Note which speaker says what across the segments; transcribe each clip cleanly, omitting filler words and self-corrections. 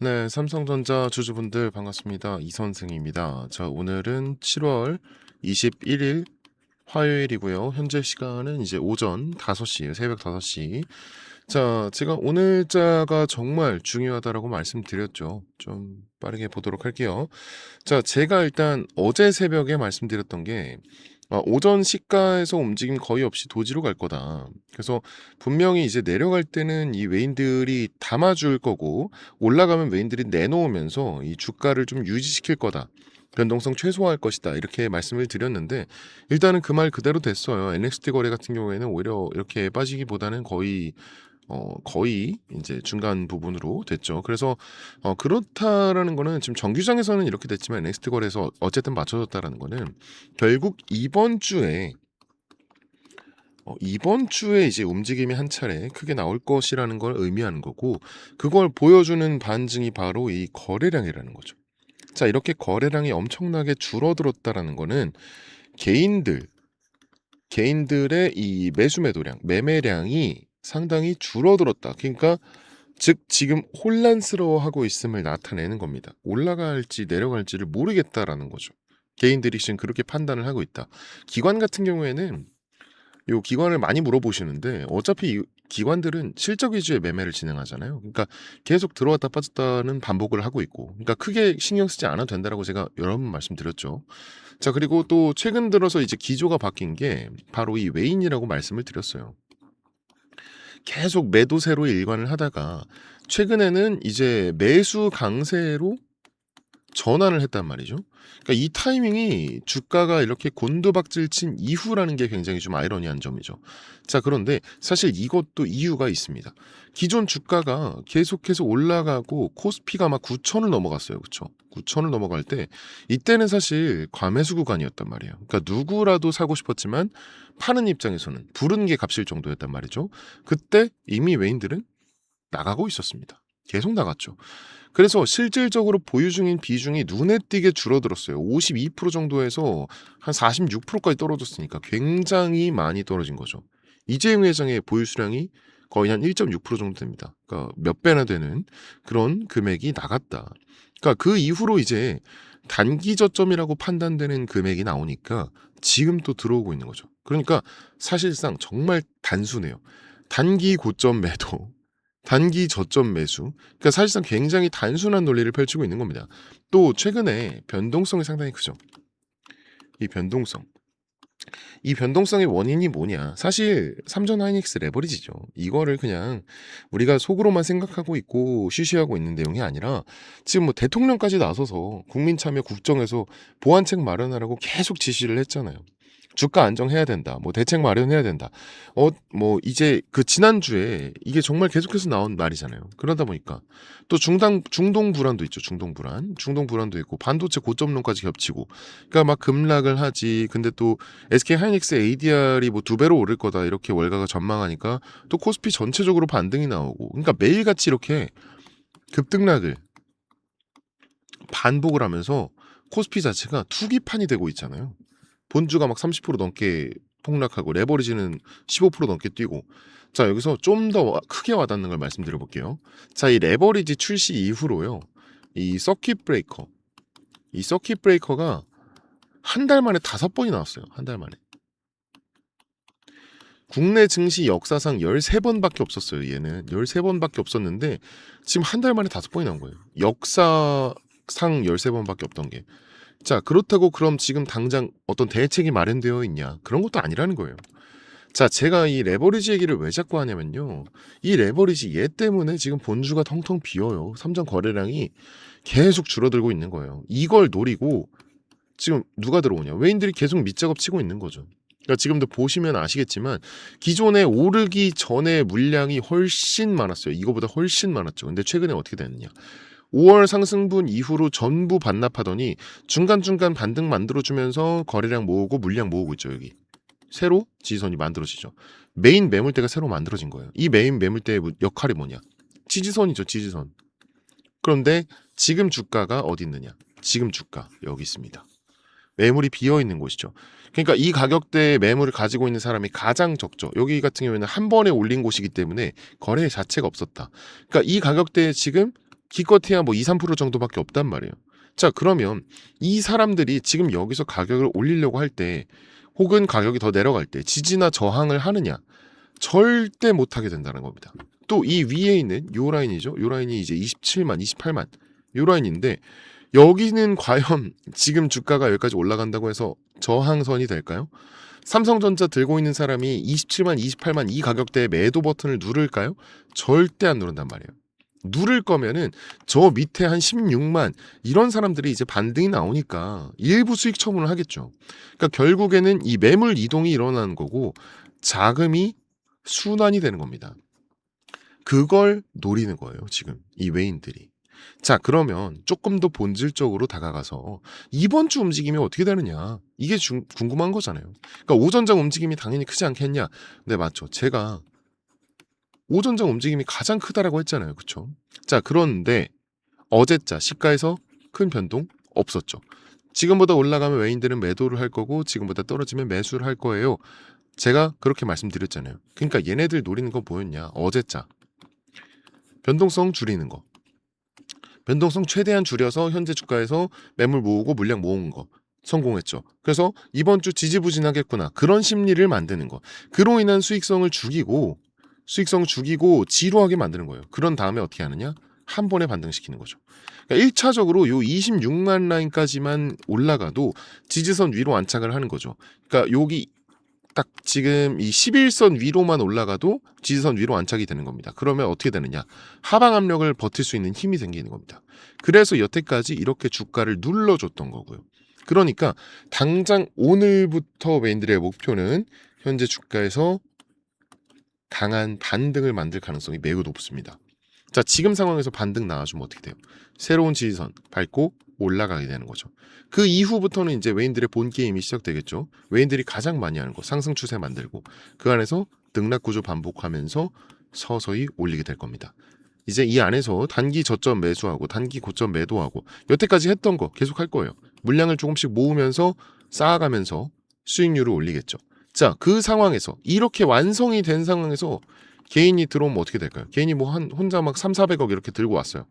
Speaker 1: 네, 삼성전자 주주분들 반갑습니다. 이선승입니다. 자, 오늘은 7월 21일 화요일이고요. 현재 시간은 이제 오전 5시예요. 새벽 5시. 자, 제가 오늘자가 정말 중요하다라고 말씀드렸죠. 좀 빠르게 보도록 할게요. 자, 제가 일단 어제 새벽에 말씀드렸던 게 오전 시가에서 움직임 거의 없이 도지로 갈 거다. 그래서 분명히 이제 내려갈 때는 이 외인들이 담아줄 거고 올라가면 외인들이 내놓으면서 이 주가를 좀 유지시킬 거다. 변동성 최소화할 것이다. 이렇게 말씀을 드렸는데 일단은 그 말 그대로 됐어요. NXT 거래 같은 경우에는 오히려 이렇게 빠지기보다는 거의 이제 중간 부분으로 됐죠. 그래서 그렇다라는 거는 지금 정규장에서는 이렇게 됐지만 넥스트 거래에서 어쨌든 맞춰졌다라는 거는 결국 이번 주에 이제 움직임이 한 차례 크게 나올 것이라는 걸 의미하는 거고 그걸 보여주는 반증이 바로 이 거래량이라는 거죠. 자, 이렇게 거래량이 엄청나게 줄어들었다라는 거는 개인들의 이 매수 매도량, 매매량이 상당히 줄어들었다. 그러니까 즉 지금 혼란스러워하고 있음을 나타내는 겁니다. 올라갈지 내려갈지를 모르겠다라는 거죠. 개인들이 지금 그렇게 판단을 하고 있다. 기관 같은 경우에는 요 기관을 많이 물어보시는데 어차피 이 기관들은 실적 위주의 매매를 진행하잖아요. 그러니까 계속 들어왔다 빠졌다는 반복을 하고 있고, 그러니까 크게 신경 쓰지 않아도 된다라고 제가 여러 번 말씀드렸죠. 자, 그리고 또 최근 들어서 이제 기조가 바뀐 게 바로 이 외인이라고 말씀을 드렸어요. 계속 매도세로 일관을 하다가 최근에는 이제 매수 강세로 전환을 했단 말이죠. 그러니까 이 타이밍이 주가가 이렇게 곤두박질 친 이후라는 게 굉장히 좀 아이러니한 점이죠. 자, 그런데 사실 이것도 이유가 있습니다. 기존 주가가 계속해서 올라가고 코스피가 막 9천을 넘어갔어요. 그렇죠? 9천을 넘어갈 때 이때는 사실 과매수 구간이었단 말이에요. 그러니까 누구라도 사고 싶었지만 파는 입장에서는 부른 게 값일 정도였단 말이죠. 그때 이미 외인들은 나가고 있었습니다. 계속 나갔죠. 그래서 실질적으로 보유 중인 비중이 눈에 띄게 줄어들었어요. 52% 정도에서 한 46%까지 떨어졌으니까 굉장히 많이 떨어진 거죠. 이재용 회장의 보유 수량이 거의 한 1.6% 정도 됩니다. 그러니까 몇 배나 되는 그런 금액이 나갔다. 그러니까 그 이후로 이제 단기 저점이라고 판단되는 금액이 나오니까 지금 또 들어오고 있는 거죠. 그러니까 사실상 정말 단순해요. 단기 고점 매도, 단기 저점 매수. 그러니까 사실상 굉장히 단순한 논리를 펼치고 있는 겁니다. 또 최근에 변동성이 상당히 크죠. 이 변동성. 이 변동성의 원인이 뭐냐? 사실 삼전 하이닉스 레버리지죠. 이거를 그냥 우리가 속으로만 생각하고 있고 쉬쉬하고 있는 내용이 아니라 지금 뭐 대통령까지 나서서 국민 참여 국정에서 보완책 마련하라고 계속 지시를 했잖아요. 주가 안정해야 된다. 뭐 대책 마련해야 된다. 뭐 이제 그 지난주에 이게 정말 계속해서 나온 말이잖아요. 그러다 보니까 또 중동 불안도 있죠. 중동 불안도 있고 반도체 고점론까지 겹치고. 그러니까 막 급락을 하지. 근데 또 SK 하이닉스 ADR이 뭐 2배로 오를 거다. 이렇게 월가가 전망하니까 또 코스피 전체적으로 반등이 나오고. 그러니까 매일같이 이렇게 급등락을 반복을 하면서 코스피 자체가 투기판이 되고 있잖아요. 본주가 막 30% 넘게 폭락하고 레버리지는 15% 넘게 뛰고. 자, 여기서 좀 더 크게 와닿는 걸 말씀드려 볼게요. 자, 이 레버리지 출시 이후로요. 이 서킷 브레이커가 한 달 만에 5번이 나왔어요. 한 달 만에. 국내 증시 역사상 13번밖에 없었어요. 얘는 13번밖에 없었는데 지금 한 달 만에 5번이 나온 거예요. 역사상 13번밖에 없던 게. 자, 그렇다고 그럼 지금 당장 어떤 대책이 마련되어 있냐? 그런 것도 아니라는 거예요. 자, 제가 이 레버리지 얘기를 왜 자꾸 하냐면요. 이 레버리지 얘 때문에 지금 본주가 텅텅 비어요. 삼전 거래량이 계속 줄어들고 있는 거예요. 이걸 노리고 지금 누가 들어오냐? 외인들이 계속 밑작업 치고 있는 거죠. 그러니까 지금도 보시면 아시겠지만 기존에 오르기 전에 물량이 훨씬 많았어요. 이거보다 훨씬 많았죠. 근데 최근에 어떻게 됐느냐? 5월 상승분 이후로 전부 반납하더니 중간중간 반등 만들어주면서 거래량 모으고 물량 모으고 있죠. 여기 새로 지지선이 만들어지죠. 메인 매물대가 새로 만들어진 거예요. 이 메인 매물대의 역할이 뭐냐? 지지선이죠. 지지선. 그런데 지금 주가가 어디 있느냐? 지금 주가 여기 있습니다. 매물이 비어있는 곳이죠. 그러니까 이 가격대의 매물을 가지고 있는 사람이 가장 적죠. 여기 같은 경우에는 한 번에 올린 곳이기 때문에 거래 자체가 없었다. 그러니까 이 가격대에 지금 기껏해야 뭐 2-3% 정도밖에 없단 말이에요. 자, 그러면 이 사람들이 지금 여기서 가격을 올리려고 할 때 혹은 가격이 더 내려갈 때 지지나 저항을 하느냐? 절대 못하게 된다는 겁니다. 또 이 위에 있는 요 라인이죠. 요 라인이 이제 27만, 28만 요 라인인데 여기는 과연 지금 주가가 여기까지 올라간다고 해서 저항선이 될까요? 삼성전자 들고 있는 사람이 27만, 28만 이 가격대에 매도 버튼을 누를까요? 절대 안 누른단 말이에요. 누를 거면은 저 밑에 한 16만 이런 사람들이 이제 반등이 나오니까 일부 수익 처분을 하겠죠. 그러니까 결국에는 이 매물 이동이 일어나는 거고 자금이 순환이 되는 겁니다. 그걸 노리는 거예요, 지금 이 외인들이. 자, 그러면 조금 더 본질적으로 다가가서 이번 주 움직임이 어떻게 되느냐 이게 궁금한 거잖아요. 그러니까 오전장 움직임이 당연히 크지 않겠냐? 네, 맞죠. 제가 오전장 움직임이 가장 크다라고 했잖아요. 그쵸? 자, 그런데 어제자 시가에서 큰 변동 없었죠. 지금보다 올라가면 외인들은 매도를 할 거고 지금보다 떨어지면 매수를 할 거예요. 제가 그렇게 말씀드렸잖아요. 그러니까 얘네들 노리는 거 뭐였냐? 어제자 변동성 줄이는 거. 변동성 최대한 줄여서 현재 주가에서 매물 모으고 물량 모은 거 성공했죠. 그래서 이번 주 지지부진하겠구나. 그런 심리를 만드는 거. 그로 인한 수익성을 죽이고 지루하게 만드는 거예요. 그런 다음에 어떻게 하느냐? 한 번에 반등시키는 거죠. 그러니까 1차적으로 요 26만 라인까지만 올라가도 지지선 위로 안착을 하는 거죠. 그러니까 여기 딱 지금 이 11선 위로만 올라가도 지지선 위로 안착이 되는 겁니다. 그러면 어떻게 되느냐? 하방 압력을 버틸 수 있는 힘이 생기는 겁니다. 그래서 여태까지 이렇게 주가를 눌러줬던 거고요. 그러니까 당장 오늘부터 메인들의 목표는 현재 주가에서 강한 반등을 만들 가능성이 매우 높습니다. 자, 지금 상황에서 반등 나와주면 어떻게 돼요? 새로운 지지선 밟고 올라가게 되는 거죠. 그 이후부터는 이제 외인들의 본 게임이 시작되겠죠. 외인들이 가장 많이 하는 거 상승 추세 만들고 그 안에서 등락 구조 반복하면서 서서히 올리게 될 겁니다. 이제 이 안에서 단기 저점 매수하고 단기 고점 매도하고 여태까지 했던 거 계속 할 거예요. 물량을 조금씩 모으면서 쌓아가면서 수익률을 올리겠죠. 자, 그 상황에서 이렇게 완성이 된 상황에서 개인이 들어오면 어떻게 될까요? 개인이 뭐 한 혼자 막 3-400억 이렇게 들고 왔어요.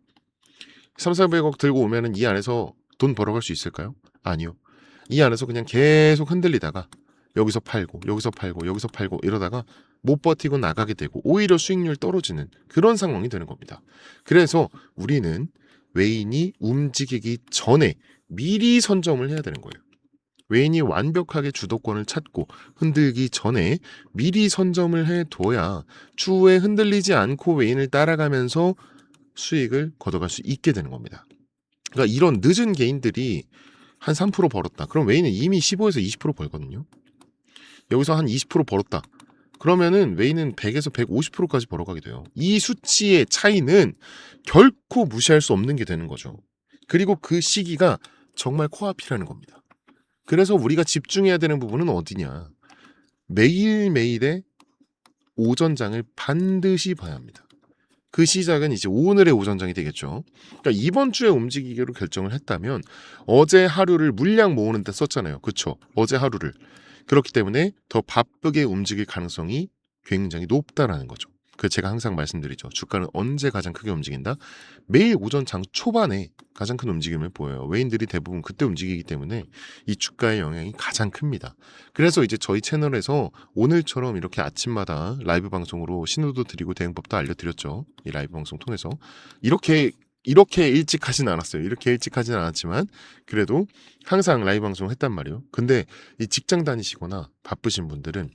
Speaker 1: 3-400억 들고 오면은 이 안에서 돈 벌어갈 수 있을까요? 아니요. 이 안에서 그냥 계속 흔들리다가 여기서 팔고 여기서 팔고 여기서 팔고 이러다가 못 버티고 나가게 되고 오히려 수익률 떨어지는 그런 상황이 되는 겁니다. 그래서 우리는 외인이 움직이기 전에 미리 선점을 해야 되는 거예요. 외인이 완벽하게 주도권을 찾고 흔들기 전에 미리 선점을 해둬야 추후에 흔들리지 않고 외인을 따라가면서 수익을 걷어갈 수 있게 되는 겁니다. 그러니까 이런 늦은 개인들이 한 3% 벌었다. 그럼 외인은 이미 15에서 20% 벌거든요. 여기서 한 20% 벌었다. 그러면은 외인은 100에서 150%까지 벌어가게 돼요. 이 수치의 차이는 결코 무시할 수 없는 게 되는 거죠. 그리고 그 시기가 정말 코앞이라는 겁니다. 그래서 우리가 집중해야 되는 부분은 어디냐? 매일매일의 오전장을 반드시 봐야 합니다. 그 시작은 이제 오늘의 오전장이 되겠죠. 그러니까 이번 주에 움직이기로 결정을 했다면 어제 하루를 물량 모으는 데 썼잖아요. 그렇죠? 어제 하루를. 그렇기 때문에 더 바쁘게 움직일 가능성이 굉장히 높다라는 거죠. 그 제가 항상 말씀드리죠. 주가는 언제 가장 크게 움직인다? 매일 오전 장 초반에 가장 큰 움직임을 보여요. 외인들이 대부분 그때 움직이기 때문에 이 주가의 영향이 가장 큽니다. 그래서 이제 저희 채널에서 오늘처럼 이렇게 아침마다 라이브 방송으로 신호도 드리고 대응법도 알려드렸죠. 이 라이브 방송 통해서 이렇게 일찍 하진 않았어요. 이렇게 일찍 하진 않았지만 그래도 항상 라이브 방송을 했단 말이에요. 근데 이 직장 다니시거나 바쁘신 분들은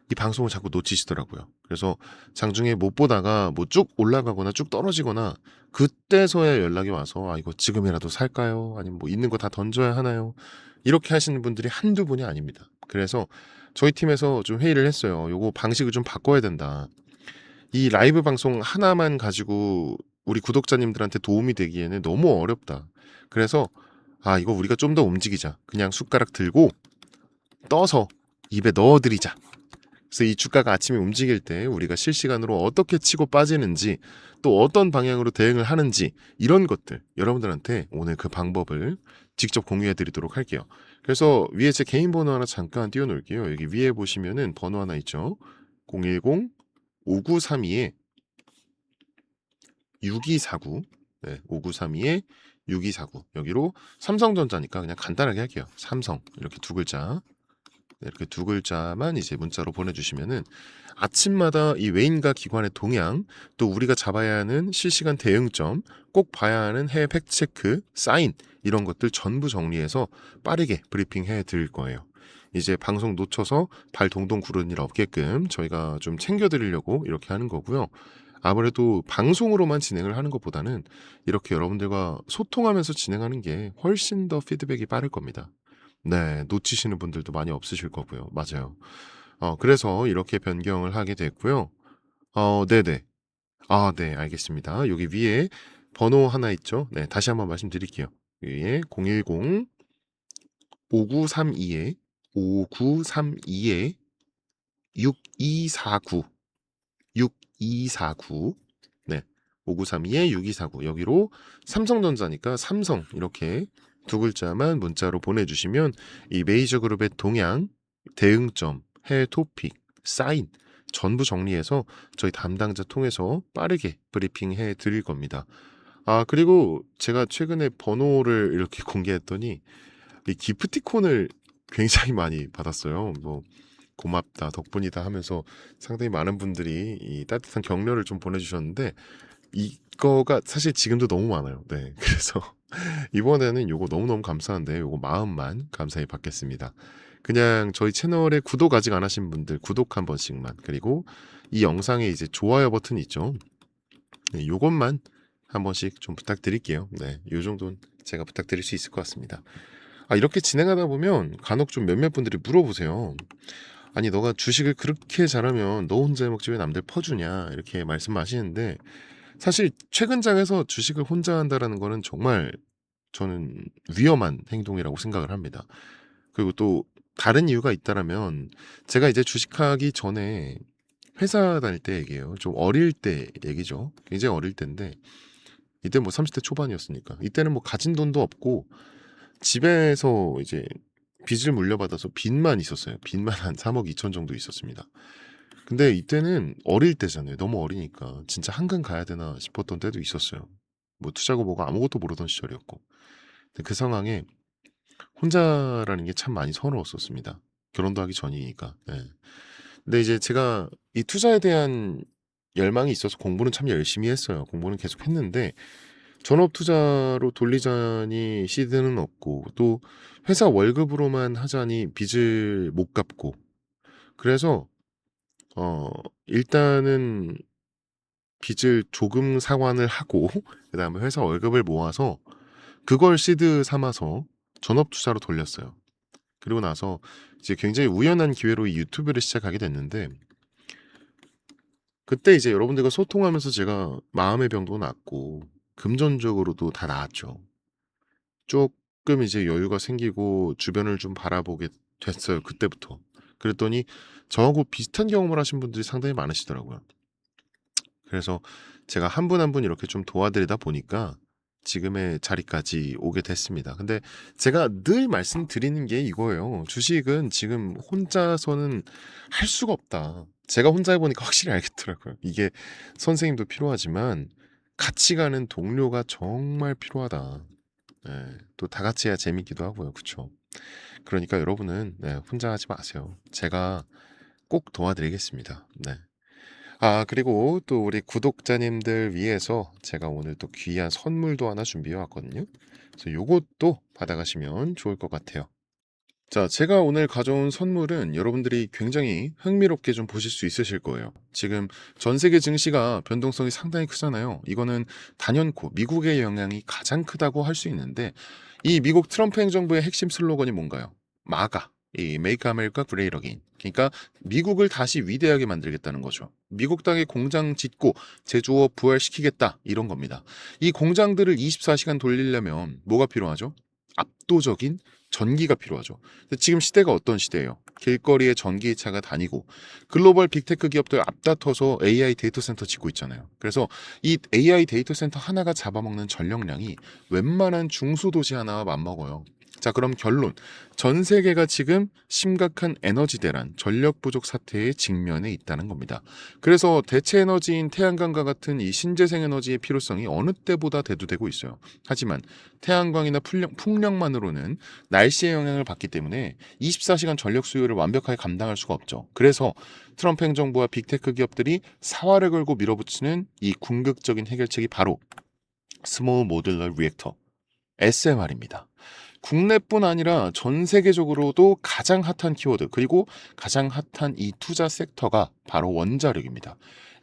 Speaker 1: 이 방송을 자꾸 놓치시더라고요. 그래서 장중에 못 보다가 뭐 쭉 올라가거나 쭉 떨어지거나 그때서야 연락이 와서 아 이거 지금이라도 살까요? 아니면 뭐 있는 거 다 던져야 하나요? 이렇게 하시는 분들이 한두 분이 아닙니다. 그래서 저희 팀에서 좀 회의를 했어요. 요거 방식을 좀 바꿔야 된다. 이 라이브 방송 하나만 가지고 우리 구독자님들한테 도움이 되기에는 너무 어렵다. 그래서 아 이거 우리가 좀 더 움직이자. 그냥 숟가락 들고 떠서 입에 넣어드리자. 그래서 이 주가가 아침에 움직일 때 우리가 실시간으로 어떻게 치고 빠지는지 또 어떤 방향으로 대응을 하는지 이런 것들 여러분들한테 오늘 그 방법을 직접 공유해 드리도록 할게요. 그래서 위에 제 개인 번호 하나 잠깐 띄워놓을게요. 여기 위에 보시면은 번호 하나 있죠. 010-5932에 6249 네, 5932에 6249 여기로 삼성전자니까 그냥 간단하게 할게요. 삼성 이렇게 두 글자 네, 이렇게 두 글자만 이제 문자로 보내주시면은 아침마다 이 외인과 기관의 동향 또 우리가 잡아야 하는 실시간 대응점 꼭 봐야 하는 해외 팩트체크 사인 이런 것들 전부 정리해서 빠르게 브리핑해 드릴 거예요. 이제 방송 놓쳐서 발 동동 구르는 일 없게끔 저희가 좀 챙겨드리려고 이렇게 하는 거고요. 아무래도 방송으로만 진행을 하는 것보다는 이렇게 여러분들과 소통하면서 진행하는 게 훨씬 더 피드백이 빠를 겁니다. 네, 놓치시는 분들도 많이 없으실 거고요. 맞아요. 그래서 이렇게 변경을 하게 됐고요. 네네. 아, 네, 알겠습니다. 여기 위에 번호 하나 있죠? 네, 다시 한번 말씀드릴게요. 위에 010 5932에 5932에 6249 6249 네. 5932에 6249 여기로 삼성전자니까 삼성 이렇게 두 글자만 문자로 보내주시면 이 메이저 그룹의 동향, 대응점, 해외 토픽, 사인 전부 정리해서 저희 담당자 통해서 빠르게 브리핑해 드릴 겁니다. 아, 그리고 제가 최근에 번호를 이렇게 공개했더니 이 기프티콘을 굉장히 많이 받았어요. 뭐 고맙다, 덕분이다 하면서 상당히 많은 분들이 이 따뜻한 격려를 좀 보내주셨는데 이거가 사실 지금도 너무 많아요. 네, 그래서 이번에는 요거 너무너무 감사한데 요거 마음만 감사히 받겠습니다. 그냥 저희 채널에 구독 아직 안 하신 분들 구독 한 번씩만 그리고 이 영상에 이제 좋아요 버튼 있죠. 네, 요것만 한 번씩 좀 부탁드릴게요. 네, 요 정도는 제가 부탁드릴 수 있을 것 같습니다. 아, 이렇게 진행하다 보면 간혹 좀 몇몇 분들이 물어보세요. 아니 너가 주식을 그렇게 잘하면 너 혼자 먹지 왜 남들 퍼주냐 이렇게 말씀하시는데 사실 최근 장에서 주식을 혼자 한다라는 거는 정말 저는 위험한 행동이라고 생각을 합니다. 그리고 또 다른 이유가 있다라면 제가 이제 주식하기 전에 회사 다닐 때 얘기예요. 좀 어릴 때 얘기죠. 굉장히 어릴 때인데 이때 뭐 30대 초반이었으니까 이때는 뭐 가진 돈도 없고 집에서 이제 빚을 물려받아서 빚만 있었어요. 빚만 한 3억 2천 정도 있었습니다. 근데 이때는 어릴 때잖아요. 너무 어리니까 진짜 한강 가야 되나 싶었던 때도 있었어요. 뭐 투자고 뭐고 아무것도 모르던 시절이었고. 근데 그 상황에 혼자라는 게 참 많이 서러웠었습니다. 결혼도 하기 전이니까. 예. 근데 이제 제가 이 투자에 대한 열망이 있어서 공부는 참 열심히 했어요. 공부는 계속 했는데 전업 투자로 돌리자니 시드는 없고 또 회사 월급으로만 하자니 빚을 못 갚고 그래서 일단은 빚을 조금 상환을 하고 그다음에 회사 월급을 모아서 그걸 시드 삼아서 전업 투자로 돌렸어요. 그리고 나서 이제 굉장히 우연한 기회로 이 유튜브를 시작하게 됐는데 그때 이제 여러분들과 소통하면서 제가 마음의 병도 낫고 금전적으로도 다 나았죠. 조금 이제 여유가 생기고 주변을 좀 바라보게 됐어요. 그때부터. 그랬더니 저하고 비슷한 경험을 하신 분들이 상당히 많으시더라고요. 그래서 제가 한 분 한 분 이렇게 좀 도와드리다 보니까 지금의 자리까지 오게 됐습니다. 근데 제가 늘 말씀드리는 게 이거예요. 주식은 지금 혼자서는 할 수가 없다. 제가 혼자 해보니까 확실히 알겠더라고요. 이게 선생님도 필요하지만 같이 가는 동료가 정말 필요하다. 네, 또 다 같이 해야 재밌기도 하고요. 그쵸? 그러니까 여러분은 네, 혼자 하지 마세요. 제가 꼭 도와드리겠습니다. 네. 아, 그리고 또 우리 구독자님들 위해서 제가 오늘 또 귀한 선물도 하나 준비해 왔거든요. 그래서 요것도 받아가시면 좋을 것 같아요. 자, 제가 오늘 가져온 선물은 여러분들이 굉장히 흥미롭게 좀 보실 수 있으실 거예요. 지금 전 세계 증시가 변동성이 상당히 크잖아요. 이거는 단연코 미국의 영향이 가장 크다고 할 수 있는데 이 미국 트럼프 행정부의 핵심 슬로건이 뭔가요? 마가, 이 Make America Great Again. 그러니까 미국을 다시 위대하게 만들겠다는 거죠. 미국 땅에 공장 짓고 제조업 부활시키겠다 이런 겁니다. 이 공장들을 24시간 돌리려면 뭐가 필요하죠? 압도적인 전기가 필요하죠. 근데 지금 시대가 어떤 시대예요? 길거리에 전기차가 다니고 글로벌 빅테크 기업들 앞다퉈서 AI 데이터 센터 짓고 있잖아요. 그래서 이 AI 데이터 센터 하나가 잡아먹는 전력량이 웬만한 중소도시 하나와 맞먹어요. 자, 그럼 결론. 전 세계가 지금 심각한 에너지 대란, 전력 부족 사태에 직면해 있다는 겁니다. 그래서 대체 에너지인 태양광과 같은 이 신재생 에너지의 필요성이 어느 때보다 대두되고 있어요. 하지만 태양광이나 풍력만으로는 날씨의 영향을 받기 때문에 24시간 전력 수요를 완벽하게 감당할 수가 없죠. 그래서 트럼프 행정부와 빅테크 기업들이 사활을 걸고 밀어붙이는 이 궁극적인 해결책이 바로 스몰 모듈러 리액터, SMR입니다. 국내뿐 아니라 전 세계적으로도 가장 핫한 키워드, 그리고 가장 핫한 이 투자 섹터가 바로 원자력입니다.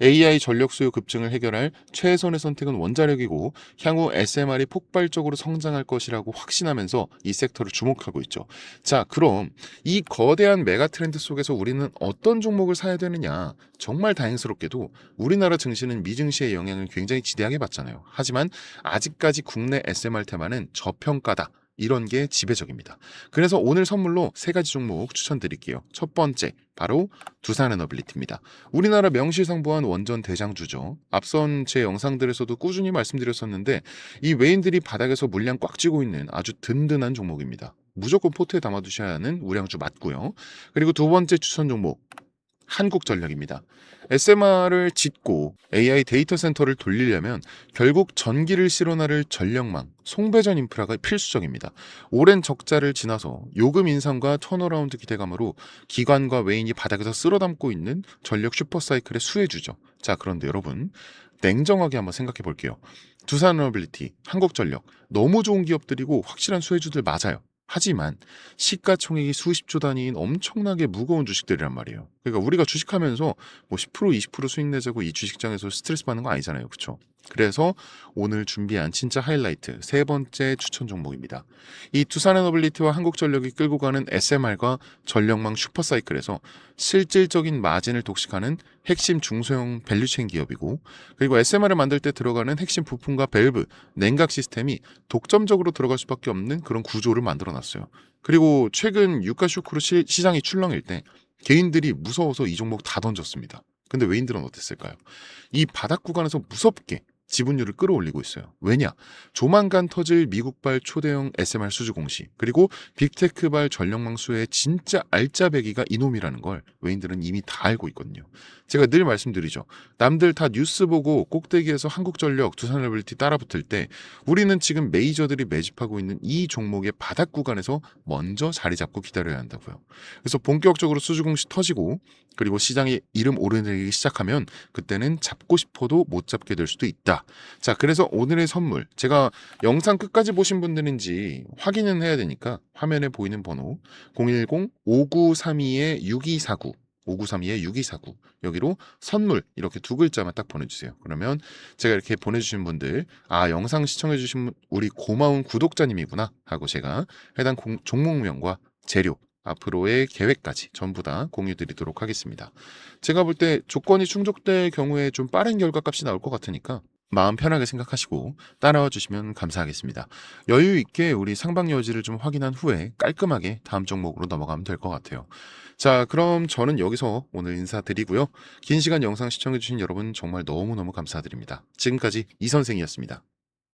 Speaker 1: AI 전력 수요 급증을 해결할 최선의 선택은 원자력이고 향후 SMR이 폭발적으로 성장할 것이라고 확신하면서 이 섹터를 주목하고 있죠. 자, 그럼 이 거대한 메가 트렌드 속에서 우리는 어떤 종목을 사야 되느냐? 정말 다행스럽게도 우리나라 증시는 미증시의 영향을 굉장히 지대하게 받잖아요. 하지만 아직까지 국내 SMR 테마는 저평가다, 이런 게 지배적입니다. 그래서 오늘 선물로 3가지 종목 추천드릴게요. 첫 번째, 바로 두산에너빌리티입니다. 우리나라 명실상부한 원전 대장주죠. 앞선 제 영상들에서도 꾸준히 말씀드렸었는데 이 외인들이 바닥에서 물량 꽉 쥐고 있는 아주 든든한 종목입니다. 무조건 포트에 담아두셔야 하는 우량주 맞고요. 그리고 두 번째 추천 종목, 한국전력입니다. SMR을 짓고 AI 데이터 센터를 돌리려면 결국 전기를 실어나를 전력망, 송배전 인프라가 필수적입니다. 오랜 적자를 지나서 요금 인상과 턴어라운드 기대감으로 기관과 외인이 바닥에서 쓸어담고 있는 전력 슈퍼사이클의 수혜주죠. 자, 그런데 여러분, 냉정하게 한번 생각해 볼게요. 두산에너빌리티, 한국전력, 너무 좋은 기업들이고 확실한 수혜주들 맞아요. 하지만 시가총액이 수십조 단위인 엄청나게 무거운 주식들이란 말이에요. 그러니까 우리가 주식하면서 뭐 10% 20% 수익 내자고 이 주식장에서 스트레스 받는 거 아니잖아요. 그렇죠? 그래서 오늘 준비한 진짜 하이라이트 3번째 추천 종목입니다. 이 두산에너빌리티와 한국전력이 끌고 가는 SMR과 전력망 슈퍼사이클에서 실질적인 마진을 독식하는 핵심 중소형 밸류체인 기업이고, 그리고 SMR을 만들 때 들어가는 핵심 부품과 밸브, 냉각 시스템이 독점적으로 들어갈 수밖에 없는 그런 구조를 만들어 놨어요. 그리고 최근 유가 쇼크로 시장이 출렁일 때 개인들이 무서워서 이 종목 다 던졌습니다. 근데 외인들은 어땠을까요? 이 바닥 구간에서 무섭게 지분율을 끌어올리고 있어요. 왜냐? 조만간 터질 미국발 초대형 SMR 수주 공시, 그리고 빅테크발 전력망 수의 진짜 알짜배기가 이놈이라는 걸 외인들은 이미 다 알고 있거든요. 제가 늘 말씀드리죠. 남들 다 뉴스 보고 꼭대기에서 한국전력, 두산에너빌리티 따라붙을 때 우리는 지금 메이저들이 매집하고 있는 이 종목의 바닥 구간에서 먼저 자리 잡고 기다려야 한다고요. 그래서 본격적으로 수주 공시 터지고 그리고 시장이 이름 오르내리기 시작하면 그때는 잡고 싶어도 못 잡게 될 수도 있다. 자, 그래서 오늘의 선물, 제가 영상 끝까지 보신 분들인지 확인은 해야 되니까 화면에 보이는 번호 010-5932-6249 5932-6249 여기로 선물 이렇게 2글자만 딱 보내주세요. 그러면 제가 이렇게 보내주신 분들, 아, 영상 시청해주신 우리 고마운 구독자님이구나 하고 제가 해당 종목명과 재료, 앞으로의 계획까지 전부 다 공유드리도록 하겠습니다. 제가 볼 때 조건이 충족될 경우에 좀 빠른 결과값이 나올 것 같으니까 마음 편하게 생각하시고 따라와 주시면 감사하겠습니다. 여유 있게 우리 상방 여지를 좀 확인한 후에 깔끔하게 다음 종목으로 넘어가면 될 것 같아요. 자, 그럼 저는 여기서 오늘 인사드리고요. 긴 시간 영상 시청해주신 여러분 정말 너무너무 감사드립니다. 지금까지 이 선생이었습니다.